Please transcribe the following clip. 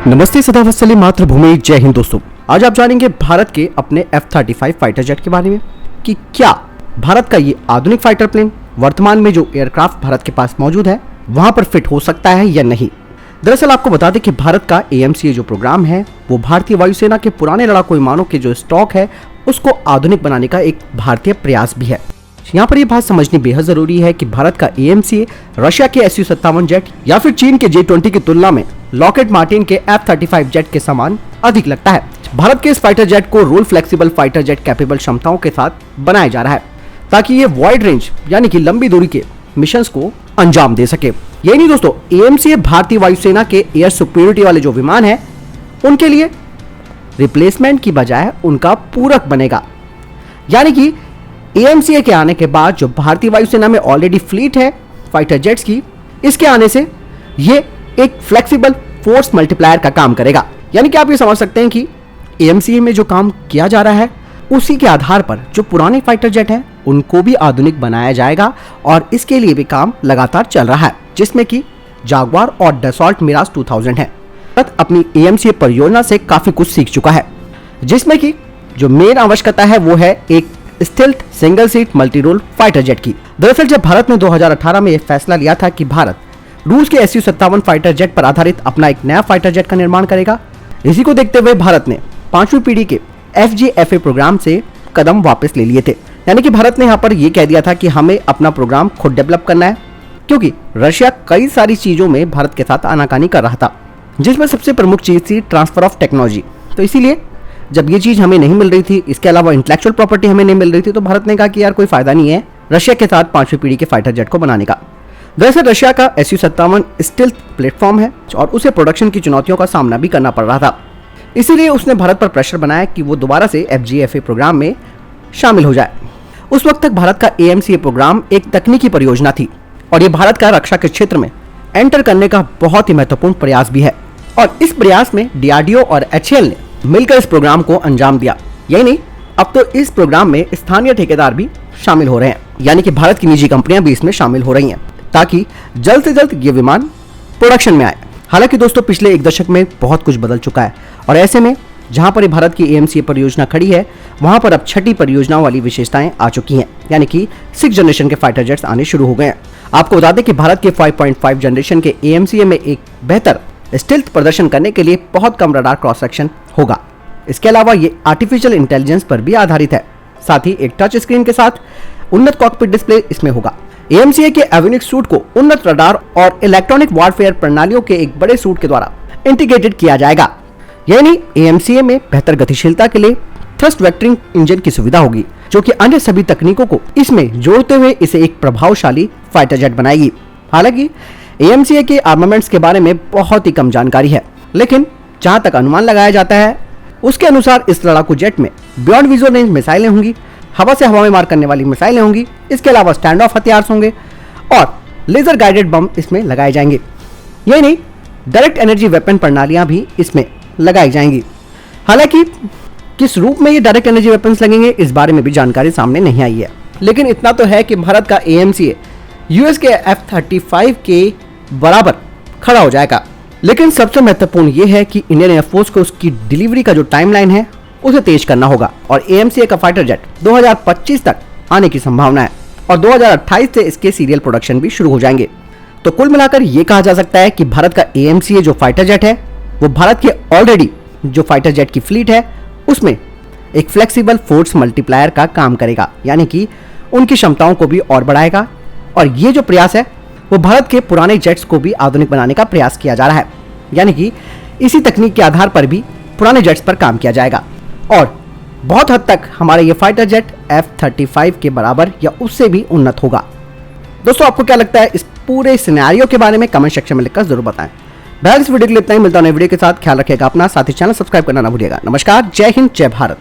नमस्ते सदावत्सली मातृभूमि, जय हिंद दोस्तों। आज आप जानेंगे भारत के अपने F-35 फाइटर जेट के बारे में कि क्या भारत का ये आधुनिक फाइटर प्लेन वर्तमान में जो एयरक्राफ्ट भारत के पास मौजूद है वहां पर फिट हो सकता है या नहीं। दरअसल आपको बता दें कि भारत का AMCA जो प्रोग्राम है वो भारतीय वायुसेना के पुराने लड़ाकू विमानों के जो स्टॉक है उसको आधुनिक बनाने का एक भारतीय प्रयास भी है। यहाँ पर यह बात समझनी बेहद जरूरी है कि भारत का AMCA रशिया के Su-57 जेट या फिर चीन के J-20 की तुलना में लॉकहीड मार्टिन के F-35 जेट के समान अधिक लगता है। भारत के इस फाइटर जेट को role flexible fighter jet capable क्षमताओं के साथ बनाया जा रहा है ताकि ये वाइड रेंज यानी कि लंबी दूरी के मिशंस को अंजाम दे सके। यही नहीं दोस्तों, AMCA भारतीय वायुसेना के एयर सुपीरियरिटी वाले जो विमान है उनके लिए रिप्लेसमेंट की बजाय उनका पूरक बनेगा। यानी कि AMCA के आने के बाद जो भारतीय वायुसेना में ऑलरेडी फ्लीट है फाइटर जेट्स की, इसके आने से ये एक फ्लेक्सिबल फोर्स मल्टीप्लायर का काम करेगा। यानी कि आप ये समझ सकते हैं कि AMCA में जो काम किया जा रहा है उसी के आधार पर जो पुराने फाइटर जेट हैं उनको भी आधुनिक बनाया जाएगा और इसके लिए भी काम लगातार चल रहा है, जिसमें कि जागवार और डसॉल्ट मिराज 2000 है। भारत अपनी AMCA परियोजना से काफी कुछ सीख चुका है, जिसमें कि जो मेन आवश्यकता है वो है एक stealth single seat multi role fighter jet की। दरअसल जब भारत ने 2018 में यह फैसला लिया था कि भारत रूस के Su-57 फाइटर जेट पर आधारित अपना एक नया फाइटर जेट का निर्माण करेगा, इसी को देखते हुए भारत ने 5वीं पीढ़ी के FGFA प्रोग्राम से कदम वापस ले लिए थे। यानी कि भारत ने यहाँ पर यह कह दिया था कि हमें अपना प्रोग्राम खुद डेवलप करना है, क्योंकि रशिया कई सारी चीजों में भारत के साथ आनाकानी कर रहा था, जिसमें सबसे प्रमुख चीज थी ट्रांसफर ऑफ टेक्नोलॉजी। तो इसीलिए जब ये चीज हमें नहीं मिल रही थी, इसके अलावा इंटेलेक्चुअल प्रॉपर्टी हमें नहीं मिल रही थी, तो भारत ने कहा कि यार कोई फायदा नहीं है रशिया के साथ 5वीं पीढ़ी के फाइटर जेट को बनाने का। दरअसल रशिया का Su-57 स्टेल्थ प्लेटफॉर्म है और उसे प्रोडक्शन की चुनौतियों का सामना भी करना पड़ रहा था। इसीलिए उसने भारत पर प्रेशर बनाया कि वो दोबारा से FGFA प्रोग्राम में शामिल हो जाए। उस वक्त तक भारत का AMCA प्रोग्राम एक तकनीकी परियोजना थी और ये भारत का रक्षा के क्षेत्र में एंटर करने का बहुत ही महत्वपूर्ण प्रयास भी है। और इस प्रयास में DRDO और HAL ने मिलकर इस प्रोग्राम को अंजाम दिया। यही नहीं, अब तो इस प्रोग्राम में स्थानीय ठेकेदार भी शामिल हो रहे हैं, यानी कि भारत की निजी कंपनियां भी इसमें शामिल हो रही हैं ताकि जल्द से जल्द ये विमान प्रोडक्शन में आए। हालांकि दोस्तों पिछले एक दशक में बहुत कुछ बदल चुका है और ऐसे में जहां पर भारत की AMCA परियोजना खड़ी है वहां पर अब 6ठी परियोजनाओं वाली विशेषताएं आ चुकी हैं, यानी कि 6th जनरेशन के फाइटर जेट्स आने शुरू हो गए हैं। आपको बता दें कि भारत के 5.5 जनरेशन के AMCA में एक बेहतर स्टेल्थ प्रदर्शन करने के लिए बहुत कम रडार क्रॉस सेक्शन होगा। इसके अलावा ये आर्टिफिशियल इंटेलिजेंस पर भी आधारित है। साथ ही एक टच स्क्रीन के साथ उन्नत कॉकपिट डिस्प्ले इसमें होगा। AMCA के एवियोनिक्स सूट को उन्नत रडार और इलेक्ट्रॉनिक वॉरफेयर प्रणालियों के एक बड़े सूट के द्वारा इंटीग्रेटेड किया जाएगा। यानी AMCA में बेहतर गतिशीलता के लिए थ्रस्ट वेक्टरिंग इंजन की सुविधा होगी, जो कि अन्य सभी तकनीकों को इसमें जोड़ते हुए इसे एक प्रभावशाली फाइटर जेट बनाएगी। हालांकि AMCA के आर्मामेंट्स के बारे में बहुत ही कम जानकारी है, लेकिन जहां तक अनुमान लगाया जाता है उसके अनुसार इस लड़ाकू जेट में बियॉन्ड विजुअल रेंज मिसाइलें होंगी, हवा से हवा में मार करने वाली मिसाइलें होंगी, इसके अलावा स्टैंड ऑफ हथियार होंगे और लेजर गाइडेड बम इसमें लगाए जाएंगे। यही नहीं, डायरेक्ट एनर्जी वेपन प्रणालियां भी इसमें लगाई जाएंगी। हालांकि किस रूप में ये डायरेक्ट एनर्जी वेपन्स लगेंगे इस बारे में भी जानकारी सामने नहीं आई है, लेकिन इतना तो है कि भारत का AMCA US के F-35 के बराबर खड़ा हो जाएगा। लेकिन सबसे महत्वपूर्ण ये है कि इंडियन एयरफोर्स को उसकी डिलीवरी का जो टाइमलाइन है उसे तेज करना होगा और AMCA का फाइटर जेट 2025 तक आने की संभावना है और 2028 से इसके सीरियल प्रोडक्शन भी शुरू हो जाएंगे। तो कुल मिलाकर ये कहा जा सकता है कि भारत का AMCA जो फाइटर जेट है वो भारत के ऑलरेडी जो फाइटर जेट की फ्लीट है उसमें एक फ्लेक्सिबल फोर्स मल्टीप्लायर का काम करेगा, यानी कि उनकी क्षमताओं को भी और बढ़ाएगा। और ये जो प्रयास है वो भारत के पुराने जेट्स को भी आधुनिक बनाने का प्रयास किया जा रहा है, यानी कि इसी तकनीक के आधार पर भी पुराने जेट्स पर काम किया जाएगा और बहुत हद तक हमारा ये फाइटर जेट F-35 के बराबर या उससे भी उन्नत होगा। दोस्तों आपको क्या लगता है इस पूरे सिनेरियो के बारे में कमेंट सेक्शन में लिखकर जरूर बताएं। बहरहाल इस वीडियो के लिए इतना ही, मिलता हूं नई वीडियो के साथ। ख्याल रखिएगा अपना, साथ ही चैनल सब्सक्राइब करना ना भूलिएगा। नमस्कार, जय हिंद, जय भारत।